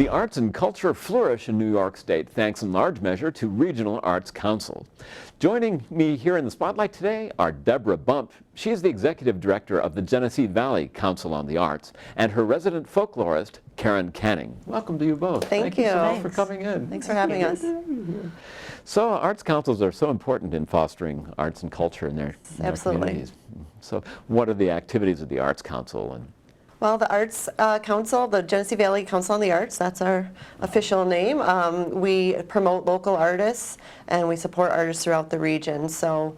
The arts and culture flourish in New York State thanks in large measure to regional arts councils. Joining me here in the spotlight today are Deborah Bump. She is the executive director of the Genesee Valley Council on the Arts, and her resident folklorist, Karen Canning. Welcome to you both. Thank you so much Thanks. for coming in. Thanks for having us. So arts councils are so important in fostering arts and culture in their communities. So what are the activities of the Arts Council? Well, the Arts Council, the Genesee Valley Council on the Arts, that's our official name. We promote local artists and we support artists throughout the region. So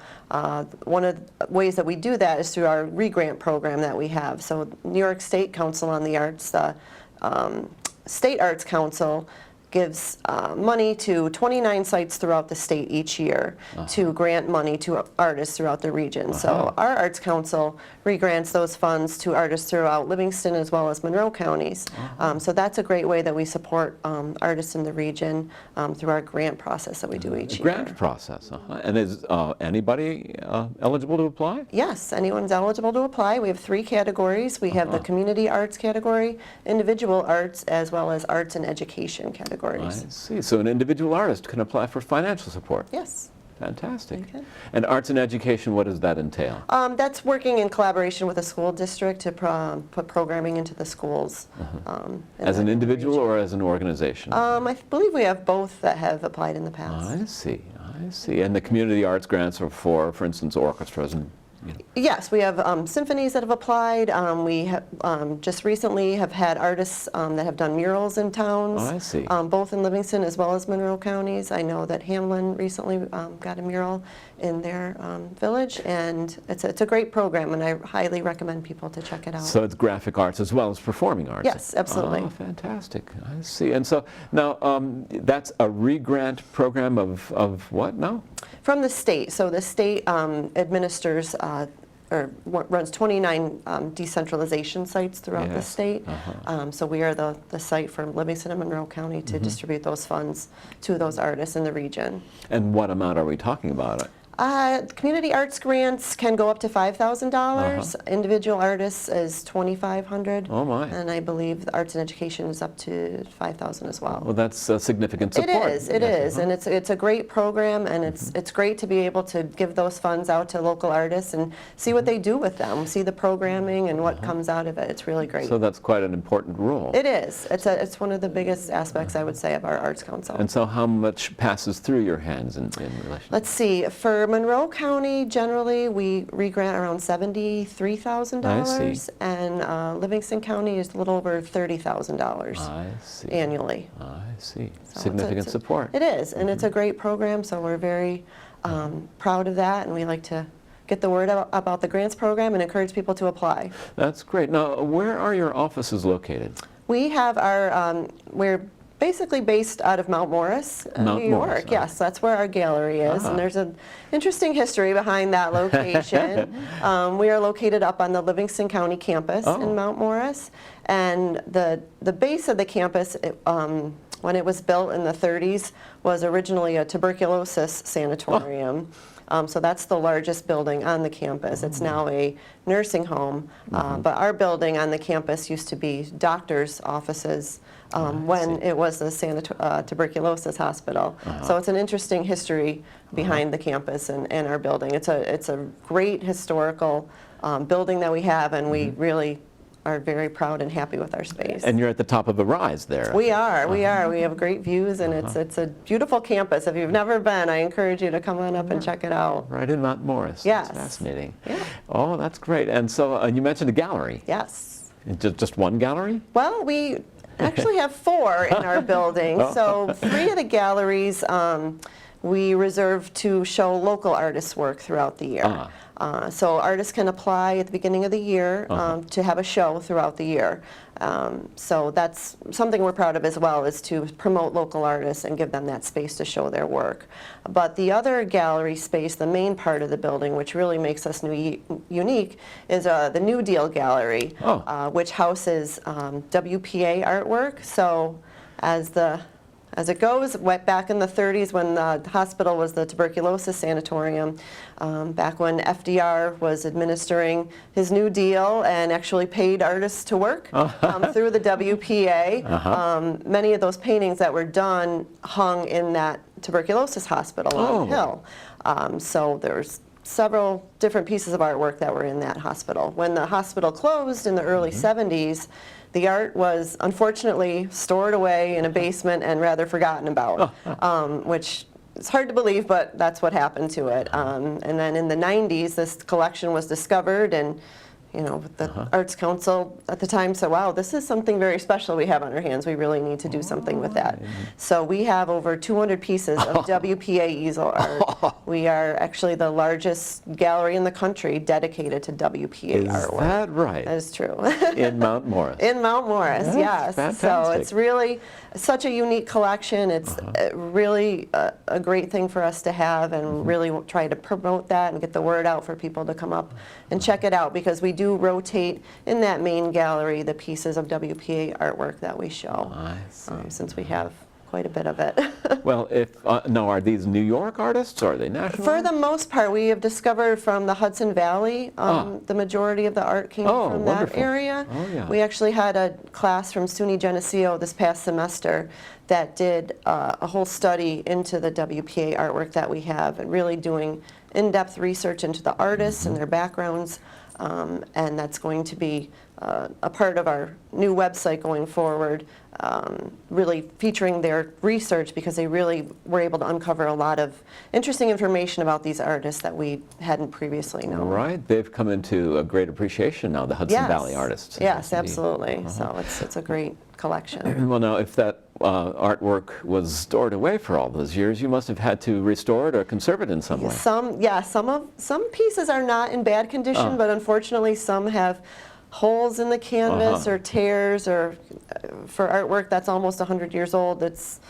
one of the ways that we do that is through our re-grant program that we have. So New York State Council on the Arts, the State Arts Council gives money to 29 sites throughout the state each year to grant money to artists throughout the region. So our Arts Council re-grants those funds to artists throughout Livingston as well as Monroe counties. So that's a great way that we support artists in the region through our grant process that we do each year. Grant process, And is anybody eligible to apply? Yes, anyone's eligible to apply. We have 3 categories. We have the community arts category, individual arts, as well as arts and education categories. I see. So an individual artist can apply for financial support? Yes. Fantastic. And arts and education, what does that entail? That's working in collaboration with a school district to put programming into the schools. As an individual or as an organization? I believe we have both that have applied in the past. I see. I see. And the community arts grants are for instance, orchestras and... Yes, we have symphonies that have applied. We have, just recently have had artists that have done murals in towns, I see. Both in Livingston as well as Monroe counties. I know that Hamlin recently got a mural in their village, and it's a great program, and I highly recommend people to check it out. So it's graphic arts as well as performing arts? Yes, absolutely. Oh, fantastic. I see. And so now that's a re-grant program of what now? From the state. So the state administers or runs 29 decentralization sites throughout the state. So we are the site for Livingston and Monroe County to distribute those funds to those artists in the region. And what amount are we talking about? Community arts grants can go up to $5,000. Individual artists is $2,500. Oh my! And I believe the arts and education is up to $5,000 as well. Well, that's a significant support. It is, and it's a great program, and it's great to be able to give those funds out to local artists and see what they do with them, see the programming and what comes out of it. It's really great. So that's quite an important role. It is. It's one of the biggest aspects, I would say, of our Arts Council. And so how much passes through your hands in relation? Let's see. For Monroe County, generally, we re-grant around $73,000, and Livingston County is a little over $30,000 annually. I see. So significant support. It is, and it's a great program, so we're very proud of that, and we like to get the word out about the grants program and encourage people to apply. That's great. Now, where are your offices located? We have our, we're basically based out of Mount Morris, New York. Yes, that's where our gallery is, and there's an interesting history behind that location. We are located up on the Livingston County campus in Mount Morris, and the base of the campus, when it was built in the 30s, was originally a tuberculosis sanatorium. So that's the largest building on the campus. It's now a nursing home, but our building on the campus used to be doctors' offices when it was the tuberculosis hospital. So it's an interesting history behind the campus and our building. It's a great historical building that we have, and we really are very proud and happy with our space. And you're at the top of a rise there. We are. We have great views, and it's a beautiful campus. If you've never been, I encourage you to come on up and check it out. Right in Mount Morris. Yes. That's fascinating. Yeah. Oh, that's great. And so you mentioned a gallery. Yes. Just one gallery? Well, we actually have 4 in our building. So 3 of the galleries we reserve to show local artists' work throughout the year. So artists can apply at the beginning of the year to have a show throughout the year. So that's something we're proud of as well, is to promote local artists and give them that space to show their work. But the other gallery space, the main part of the building, which really makes us unique, is the New Deal Gallery, which houses WPA artwork. So as the as it goes. Went back in the 30s when the hospital was the tuberculosis sanatorium, back when FDR was administering his New Deal and actually paid artists to work through the WPA. Many of those paintings that were done hung in that tuberculosis hospital on the Hill. So there's several different pieces of artwork that were in that hospital. When the hospital closed in the early 70s, the art was unfortunately stored away in a basement and rather forgotten about, which is hard to believe, but that's what happened to it. And then in the 90s, this collection was discovered, and the Arts Council at the time said, wow, this is something very special we have on our hands. We really need to do something with that. So we have over 200 pieces of WPA easel art. We are actually the largest gallery in the country dedicated to WPA artwork. Is that right? That is true. In Mount Morris? In Mount Morris, That's yes. fantastic. So it's really such a unique collection. It's really a great thing for us to have, and really try to promote that and get the word out for people to come up and check it out, because we do rotate in that main gallery the pieces of WPA artwork that we show, since we have quite a bit of it. Well, now, are these New York artists, or are they national? For the most part, we have discovered from the Hudson Valley, the majority of the art came from that area. We actually had a class from SUNY Genesee this past semester that did a whole study into the WPA artwork that we have, and really doing in-depth research into the artists and their backgrounds. And that's going to be a part of our new website going forward, really featuring their research, because they really were able to uncover a lot of interesting information about these artists that we hadn't previously known. Right, they've come into a great appreciation now, the Hudson Valley artists. Yes, absolutely. So it's a great collection. Well, now, if that artwork was stored away for all those years, you must have had to restore it or conserve it in some way. Some pieces are not in bad condition, but unfortunately some have holes in the canvas or tears, or for artwork that's almost 100 years old, it's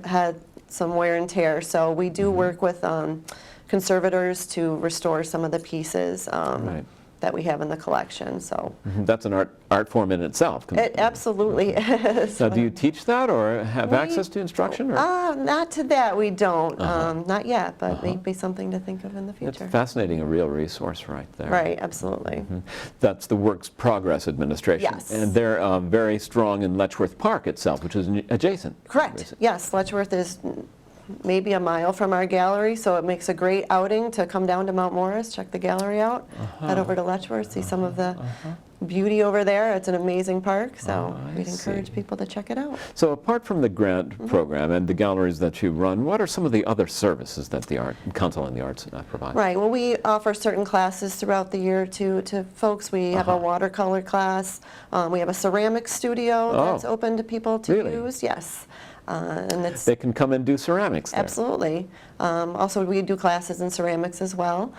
had some wear and tear. So we do work with conservators to restore some of the pieces that we have in the collection. So that's an art form in itself. It absolutely is. Now, do you teach that, or have access to instruction? Or? Not to that, we don't. Not yet, but maybe something to think of in the future. It's fascinating, a real resource right there. Right, absolutely. That's the Works Progress Administration. Yes. And they're very strong in Letchworth Park itself, which is adjacent. Correct. Yes, Letchworth is maybe a mile from our gallery, so it makes a great outing to come down to Mount Morris, check the gallery out, head over to Letchworth, see some of the beauty over there. It's an amazing park, so we'd encourage people to check it out. So apart from the grant program and the galleries that you run, what are some of the other services that the Art Council on the Arts provide? Right, well, we offer certain classes throughout the year to folks. We have a watercolor class. We have a ceramics studio that's open to people to use. Yes. And they can come and do ceramics there. Absolutely. Also, we do classes in ceramics as well.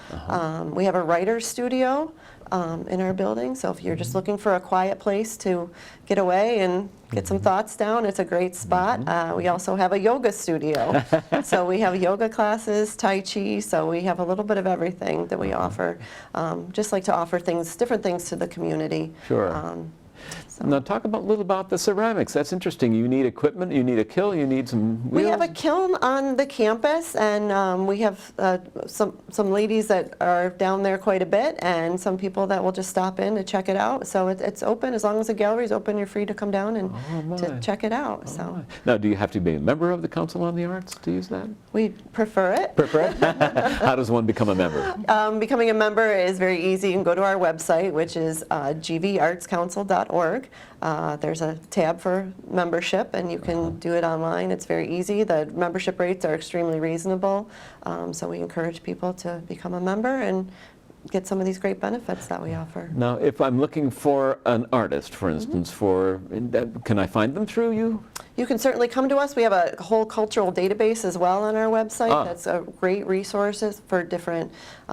We have a writer's studio in our building, so if you're just looking for a quiet place to get away and get some thoughts down, it's a great spot. We also have a yoga studio. So we have yoga classes, Tai Chi, so we have a little bit of everything that we offer. Just like to offer different things to the community. Sure. Now talk a little about the ceramics. That's interesting. You need equipment, you need a kiln, you need some wheels? We have a kiln on the campus, and we have some ladies that are down there quite a bit, and some people that will just stop in to check it out. So it's open. As long as the gallery's open, you're free to come down and to check it out. Now, do you have to be a member of the Council on the Arts to use that? We prefer it. Prefer it? How does one become a member? Becoming a member is very easy. You can go to our website, which is gvartscouncil.org. There's a tab for membership, and you can do it online. It's very easy. The membership rates are extremely reasonable, so we encourage people to become a member and get some of these great benefits that we offer. Now, if I'm looking for an artist, for instance, can I find them through you? You can certainly come to us. We have a whole cultural database as well on our website. That's a great resources for different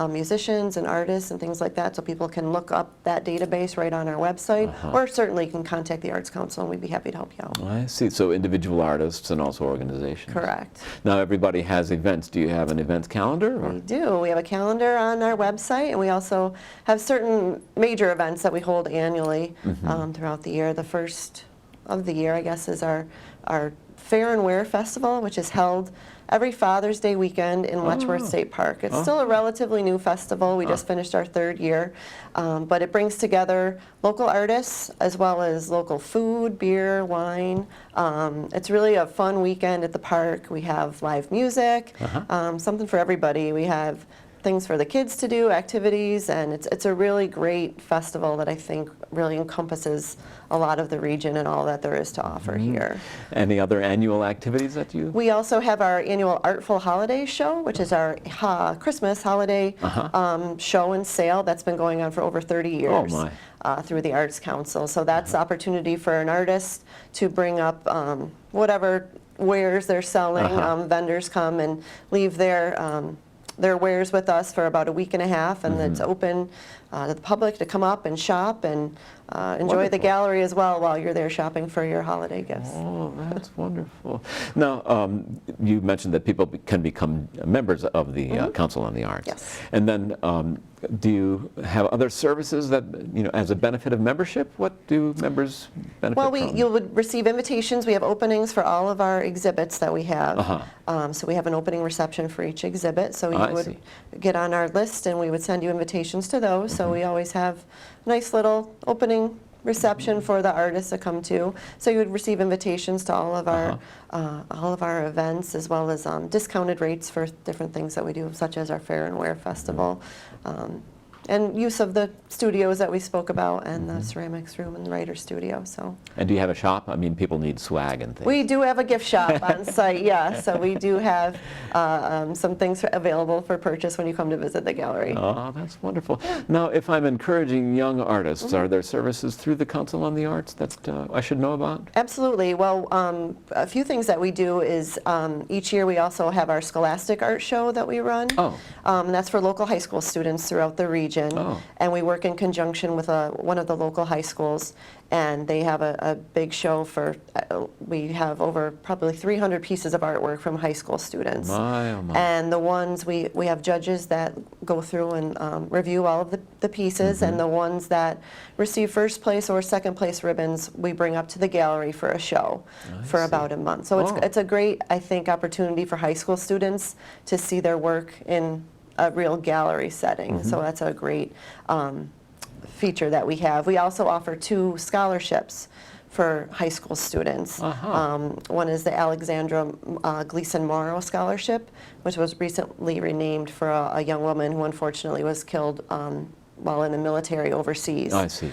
musicians and artists and things like that, so people can look up that database right on our website, or certainly you can contact the Arts Council and we'd be happy to help you out. I see. So individual artists and also organizations. Correct. Now everybody has events. Do you have an events calendar? Or? We do. We have a calendar on our website, and we also have certain major events that we hold annually throughout the year. The first of the year, I guess, is our Fair and Wear Festival, which is held every Father's Day weekend in Letchworth State Park. It's still a relatively new festival. We just finished our 3rd year, but it brings together local artists as well as local food, beer, wine. It's really a fun weekend at the park. We have live music, something for everybody. We have things for the kids to do, activities, and it's a really great festival that I think really encompasses a lot of the region and all that there is to offer here. Any other annual activities that you? We also have our annual Artful Holidays show, which is our Christmas holiday show and sale that's been going on for over 30 years through the Arts Council. So that's opportunity for an artist to bring up whatever wares they're selling. Vendors come and leave their wares with us for about a week and a half, and it's open to the public to come up and shop and enjoy the gallery as well while you're there shopping for your holiday gifts. Oh, that's wonderful. Now, you mentioned that people can become members of the Council on the Arts. Yes. And then, do you have other services that, as a benefit of membership? What do members benefit from? Well, you would receive invitations. We have openings for all of our exhibits that we have. So we have an opening reception for each exhibit. So you would get on our list and we would send you invitations to those. So we always have nice little opening reception for the artists to come to. So you would receive invitations to all of our events, as well as discounted rates for different things that we do, such as our Fair and Wear Festival. And use of the studios that we spoke about, and the ceramics room and the writer's studio. So. And do you have a shop? I mean, people need swag and things. We do have a gift shop on site, yeah. So we do have some things available for purchase when you come to visit the gallery. Oh, that's wonderful. Now, if I'm encouraging young artists, are there services through the Council on the Arts that I should know about? Absolutely. Well, a few things that we do is each year we also have our Scholastic Art Show that we run. That's for local high school students throughout the region. And we work in conjunction with one of the local high schools, and they have a big show for, we have over probably 300 pieces of artwork from high school students. And the ones, we have judges that go through and review all of the pieces, and the ones that receive first place or second place ribbons, we bring up to the gallery for a show for about a month. So it's a great, I think, opportunity for high school students to see their work in a real gallery setting. So that's a great feature that we have. We also offer 2 scholarships for high school students. One is the Alexandra Gleason Morrow Scholarship, which was recently renamed for a young woman who unfortunately was killed while in the military overseas. I see.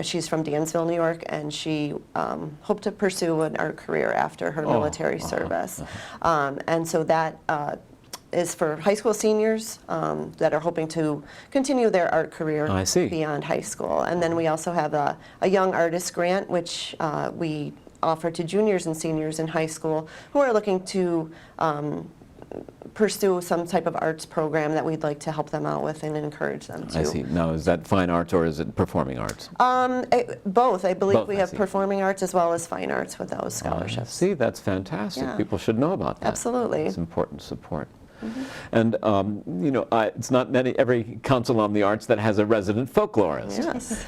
She's from Dansville, New York, and she hoped to pursue an art career after her military service. And so that is for high school seniors that are hoping to continue their art career beyond high school. And then we also have a Young Artist Grant, which we offer to juniors and seniors in high school who are looking to pursue some type of arts program that we'd like to help them out with and encourage them to. I see. Now, is that fine arts or is it performing arts? Both. I believe we have performing arts as well as fine arts with those scholarships. See, that's fantastic. People should know about that. Absolutely. It's important support. And it's not every Council on the Arts that has a resident folklorist. Yes.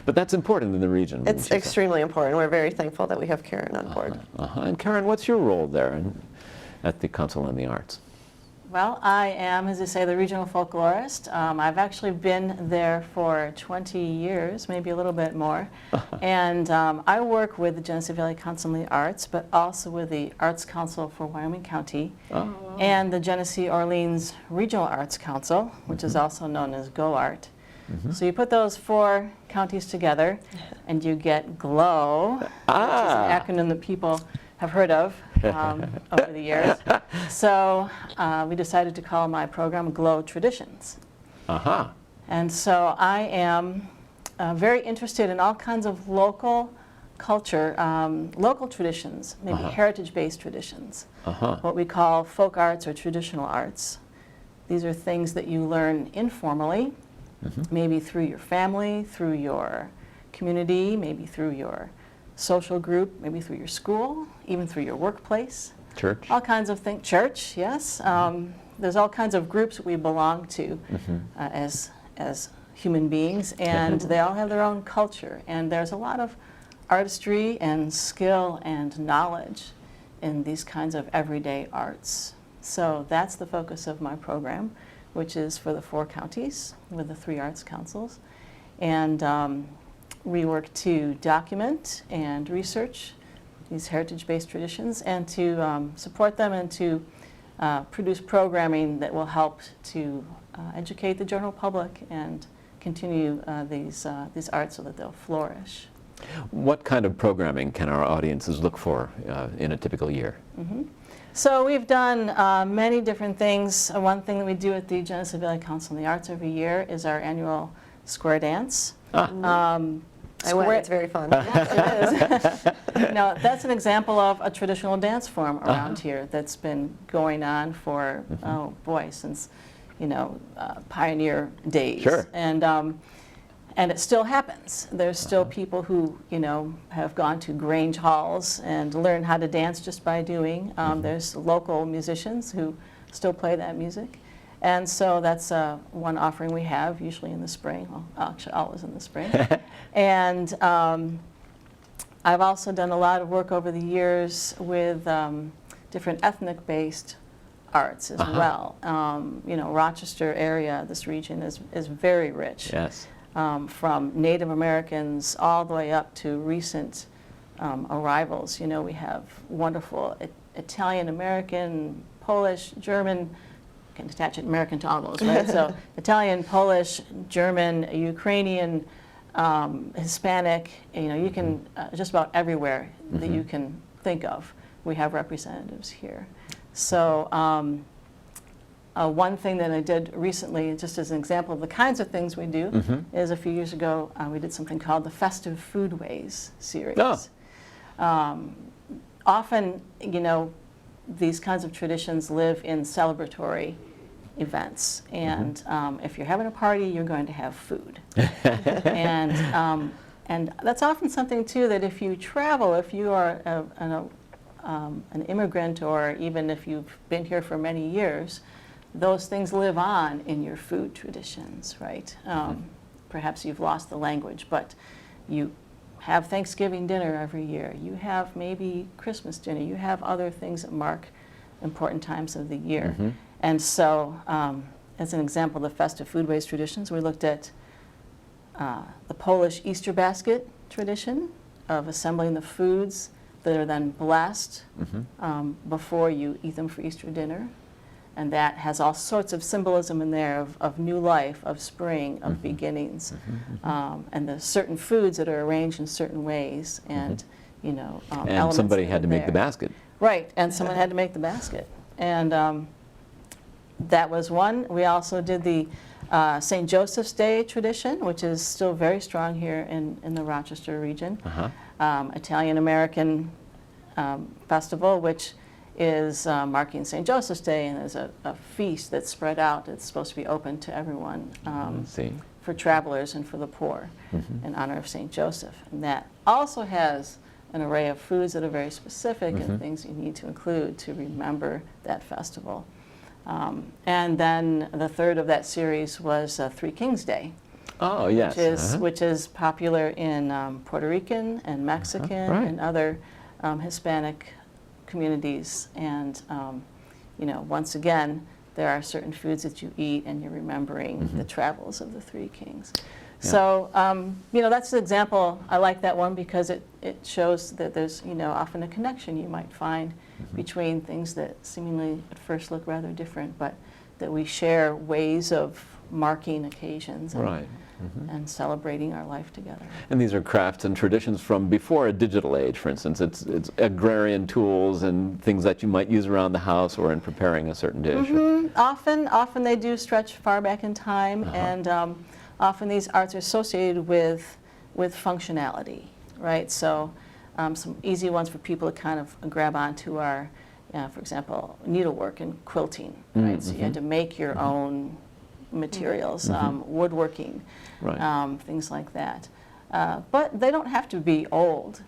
But that's important in the region. It's extremely important. We're very thankful that we have Karen on board. And Karen, what's your role there at the Council on the Arts? Well, I am, as you say, the regional folklorist. I've actually been there for 20 years, maybe a little bit more. And I work with the Genesee Valley Council on the Arts, but also with the Arts Council for Wyoming County and the Genesee Orleans Regional Arts Council, which is also known as GOART. So you put those 4 counties together and you get GLOW, which is an acronym that people have heard of over the years. So we decided to call my program GLOW Traditions. And so I am very interested in all kinds of local culture, local traditions, maybe heritage-based traditions, what we call folk arts or traditional arts. These are things that you learn informally, maybe through your family, through your community, maybe through your social group, maybe through your school, even through your workplace. Church. All kinds of things. Church, yes. There's all kinds of groups that we belong to as human beings, and they all have their own culture. And there's a lot of artistry and skill and knowledge in these kinds of everyday arts. So that's the focus of my program, which is for the 4 counties with the 3 arts councils. And we work to document and research these heritage-based traditions and to support them and to produce programming that will help to educate the general public and continue these arts so that they'll flourish. What kind of programming can our audiences look for in a typical year? So we've done many different things. One thing that we do at the Genesee Valley Council on the Arts every year is our annual square dance. I went, it's very fun. Yes, it is. Now, that's an example of a traditional dance form around here that's been going on for, oh boy, since, pioneer days. Sure. And it still happens. There's still people who, have gone to Grange halls and learned how to dance just by doing. There's local musicians who still play that music. And so that's one offering we have, usually in the spring, well, actually always in the spring. And I've also done a lot of work over the years with different ethnic-based arts as well. Rochester area, this region is very rich. Yes. From Native Americans all the way up to recent arrivals. We have wonderful Italian American, Polish, German, can attach it American to all those, right? So Italian, Polish, German, Ukrainian, Hispanic, you can, just about everywhere that you can think of, we have representatives here. So one thing that I did recently, just as an example of the kinds of things we do, is a few years ago we did something called the Festive Foodways series. Often, these kinds of traditions live in celebratory events, and if you're having a party, you're going to have food. And that's often something too that if you travel, if you are an immigrant, or even if you've been here for many years, those things live on in your food traditions, right? Perhaps you've lost the language, but you have Thanksgiving dinner every year. You have maybe Christmas dinner. You have other things that mark important times of the year. And so, as an example of the festive foodways traditions, we looked at the Polish Easter basket tradition of assembling the foods that are then blessed before you eat them for Easter dinner. And that has all sorts of symbolism in there of new life, of spring, of beginnings. And there's certain foods that are arranged in certain ways, and and somebody had to make the basket. Right, and someone had to make the basket. And that was one. We also did the St. Joseph's Day tradition, which is still very strong here in the Rochester region. Italian-American festival, which is marking St. Joseph's Day, and there's a feast that's spread out. It's supposed to be open to everyone for travelers and for the poor in honor of St. Joseph. And that also has an array of foods that are very specific and things you need to include to remember that festival. And then the third of that series was Three Kings Day. Oh, yes. Which is popular in Puerto Rican and Mexican and other Hispanic communities. And once again, there are certain foods that you eat and you're remembering the travels of the Three Kings. So that's an example. I like that one because it shows that there's often a connection you might find between things that seemingly at first look rather different, but that we share ways of marking occasions and celebrating our life together. And these are crafts and traditions from before a digital age, for instance. It's agrarian tools and things that you might use around the house or in preparing a certain dish. Often they do stretch far back in time, and often these arts are associated with functionality, right? So some easy ones for people to kind of grab onto are, for example, needlework and quilting, right? So you had to make your own materials, woodworking, things like that. But they don't have to be old,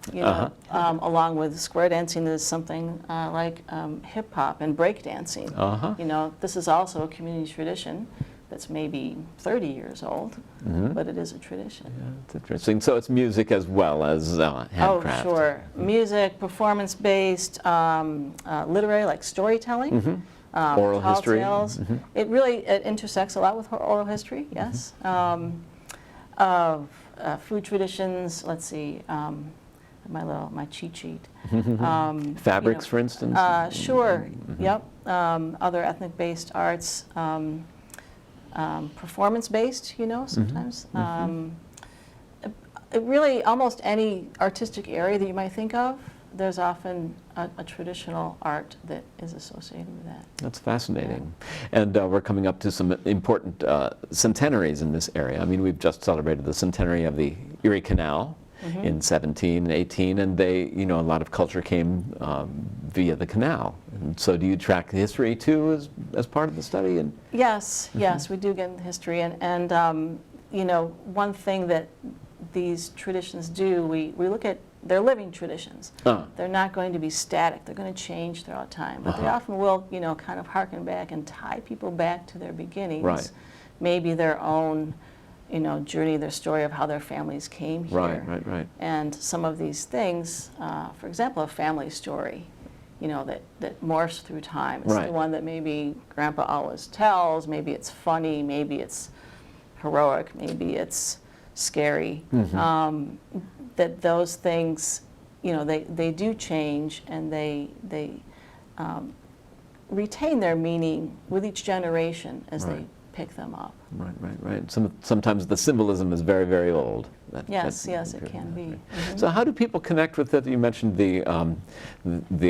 along with square dancing is something like hip hop and break dancing. This is also a community tradition that's maybe 30 years old, but it is a tradition. Yeah, it's interesting. So it's music as well as handcraft. Oh, sure. Music, performance-based, literary, like storytelling. Oral tall history. tales. It intersects a lot with oral history, yes. Food traditions, let's see, my cheat sheet. Fabrics, for instance? Sure, yep. Other ethnic-based arts, performance-based, sometimes. It really, almost any artistic area that you might think of, there's often a traditional art that is associated with that. That's fascinating. Yeah. And we're coming up to some important centenaries in this area. I mean, we've just celebrated the centenary of the Erie Canal in 17 and 18, and a lot of culture came via the canal. And so do you track history too as part of the study? And yes, yes, we do get into history. And one thing that these traditions do, we look at, they're living traditions. They're not going to be static. They're going to change throughout time. But they often will, kind of harken back and tie people back to their beginnings. Right. Maybe their own, journey, their story of how their families came here. Right. And some of these things, for example, a family story, that morphs through time. It's the one that maybe Grandpa always tells. Maybe it's funny. Maybe it's heroic. Maybe it's scary. That those things, they do change, and they retain their meaning with each generation as they pick them up. Right. Sometimes the symbolism is very, very old. Yes, it can be. So how do people connect with it? You mentioned the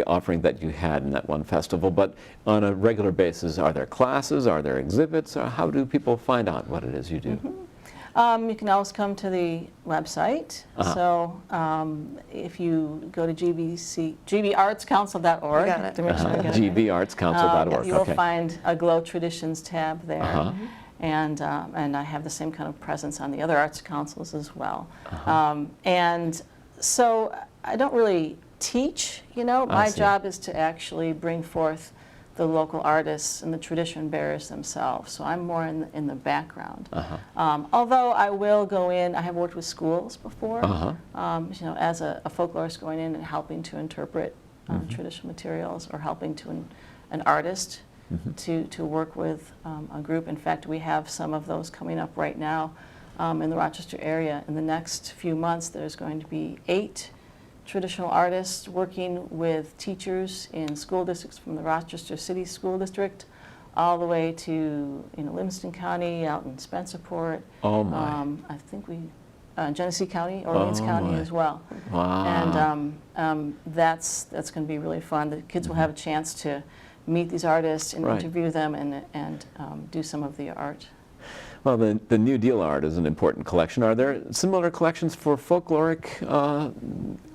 offering that you had in that one festival, but on a regular basis, are there classes, are there exhibits, or how do people find out what it is you do? You can always come to the website. So if you go to gbartscouncil.org, gbartscouncil.org. You will find a Glow Traditions tab there. And I have the same kind of presence on the other arts councils as well. And so I don't really teach, my job is to actually bring forth the local artists and the tradition bearers themselves. So I'm more in the background. Although I will go in, I have worked with schools before, as a folklorist, going in and helping to interpret traditional materials, or helping to an artist to work with a group. In fact, we have some of those coming up right now in the Rochester area. In the next few months, there's going to be 8 traditional artists working with teachers in school districts, from the Rochester City School District all the way to Livingston County, out in Spencerport. Oh my! I think Genesee County, Orleans County as well. Wow! And that's going to be really fun. The kids will have a chance to meet these artists and interview them and do some of the art. Well, the New Deal art is an important collection. Are there similar collections for folkloric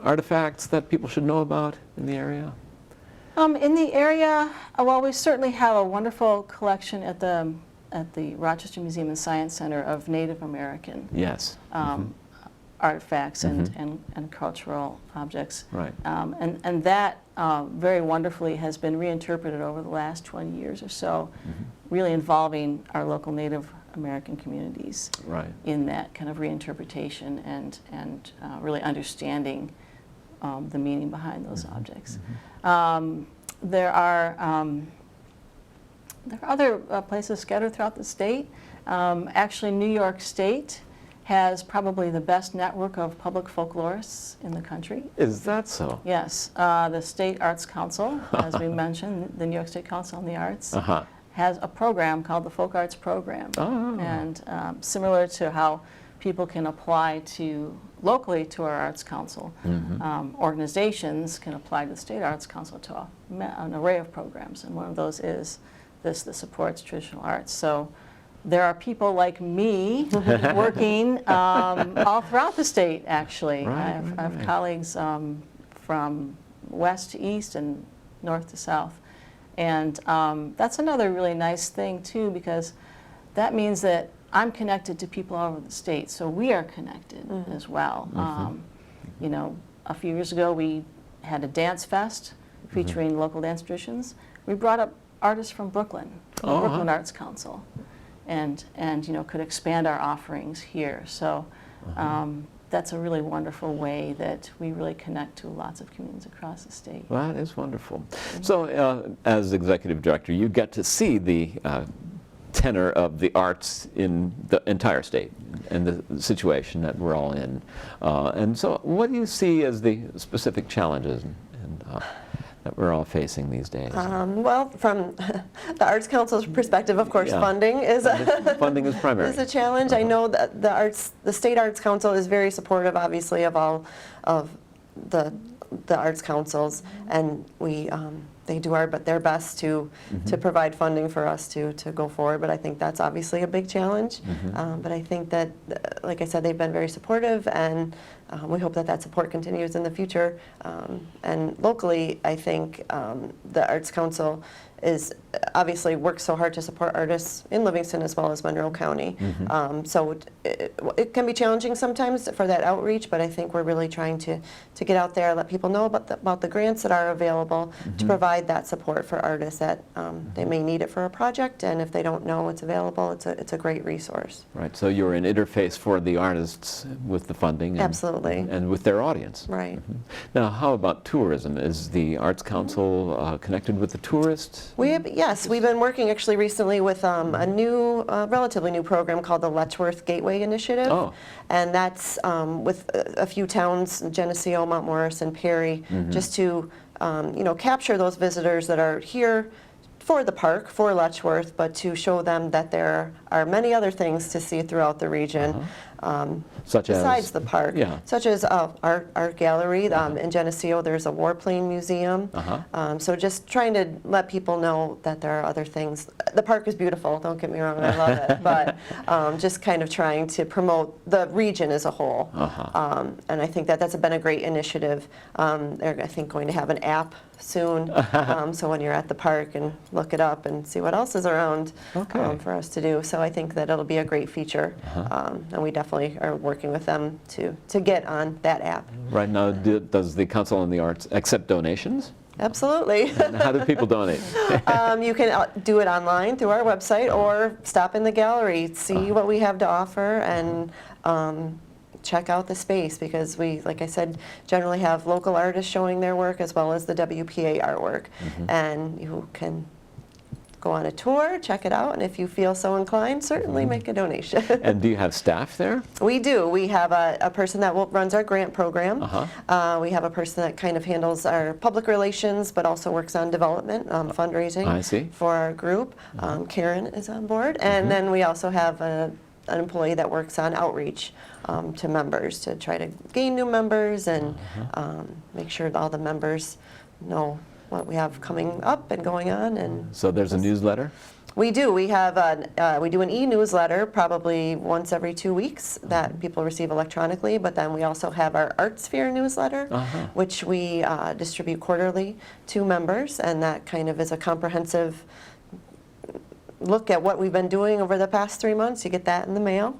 artifacts that people should know about in the area? In the area, well, we certainly have a wonderful collection at the Rochester Museum and Science Center of Native American artifacts and cultural objects. Right. And that very wonderfully has been reinterpreted over the last 20 years or so, really involving our local Native American communities in that kind of reinterpretation and really understanding the meaning behind those objects. There are other places scattered throughout the state. Actually, New York State has probably the best network of public folklorists in the country. Is that so? Yes. The State Arts Council, as we mentioned, the New York State Council on the Arts, has a program called the Folk Arts Program. And similar to how people can apply locally to our Arts Council, organizations can apply to the State Arts Council to an array of programs. And one of those is this that supports traditional arts. So there are people like me working all throughout the state, actually. I have colleagues from west to east and north to south. And that's another really nice thing, too, because that means that I'm connected to people all over the state, so we are connected as well. A few years ago, we had a dance fest featuring local dance traditions. We brought up artists from Brooklyn, from the Brooklyn Arts Council. and could expand our offerings here. So that's a really wonderful way that we really connect to lots of communities across the state. Well, that is wonderful. So as executive director, you get to see the tenor of the arts in the entire state and the situation that we're all in. And so what do you see as the specific challenges that we're all facing these days? Well, from the Arts Council's perspective, of course, funding is primary. is a challenge. I know that the State Arts Council is very supportive, obviously, of all of the arts councils, and they do their best to provide funding for us to go forward. But I think that's obviously a big challenge. But I think that, like I said, they've been very supportive, and we hope that support continues in the future. And locally, I think the Arts Council obviously works so hard to support artists in Livingston as well as Monroe County. So it can be challenging sometimes for that outreach, but I think we're really trying to get out there, let people know about the grants that are available to provide that support for artists that they may need it for a project, and if they don't know it's available, it's a great resource. Right, so you're an interface for the artists with the funding. Absolutely. And with their audience. Right. Now, how about tourism? Is the Arts Council connected with the tourists? Yes, we've been working actually recently with a relatively new program called the Letchworth Gateway Initiative. Oh. And that's with a few towns, Genesee, Mount Morris, and Perry, just to capture those visitors that are here for the park, for Letchworth, but to show them that there are many other things to see throughout the region. Besides the park, such as our art gallery in Genesee. There's a warplane museum. So just trying to let people know that there are other things. The park is beautiful, don't get me wrong, I love it, but just kind of trying to promote the region as a whole. And I think that's been a great initiative. They're, I think, going to have an app soon, so when you're at the park and look it up and see what else is around for us to do. So I think that it'll be a great feature, and we definitely are working with them to get on that app. Right now, does the Council on the Arts accept donations? Absolutely. And how do people donate? You can do it online through our website, or stop in the gallery, see what we have to offer, and check out the space, because we, like I said, generally have local artists showing their work as well as the WPA artwork. And you can go on a tour, check it out, and if you feel so inclined, certainly make a donation. And do you have staff there? We do. We have a person that runs our grant program. We have a person that kind of handles our public relations, but also works on development, fundraising for our group. Karen is on board. And then we also have an employee that works on outreach to members, to try to gain new members and make sure that all the members know what we have coming up and going on. And so there's a newsletter? We do. We have we do an e-newsletter probably once every 2 weeks that people receive electronically, but then we also have our ArtSphere newsletter, which we distribute quarterly to members, and that kind of is a comprehensive look at what we've been doing over the past 3 months. You get that in the mail.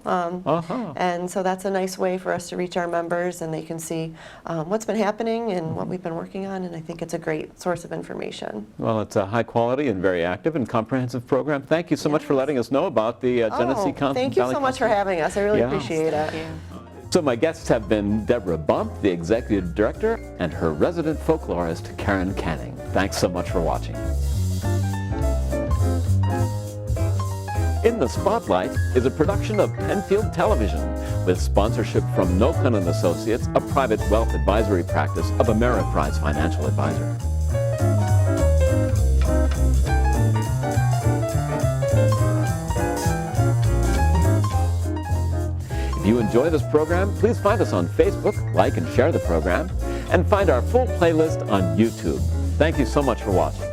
And so that's a nice way for us to reach our members, and they can see what's been happening and what we've been working on, and I think it's a great source of information. Well, it's a high quality and very active and comprehensive program. Thank you so much for letting us know about the Genesee Council. Thank you so much for having us. I really appreciate it. Thank you. So my guests have been Deborah Bump, the Executive Director, and her resident folklorist, Karen Canning. Thanks so much for watching. In the Spotlight is a production of Penfield Television with sponsorship from Nokan & Associates, a private wealth advisory practice of Ameriprise Financial Advisor. If you enjoy this program, please find us on Facebook, like and share the program, and find our full playlist on YouTube. Thank you so much for watching.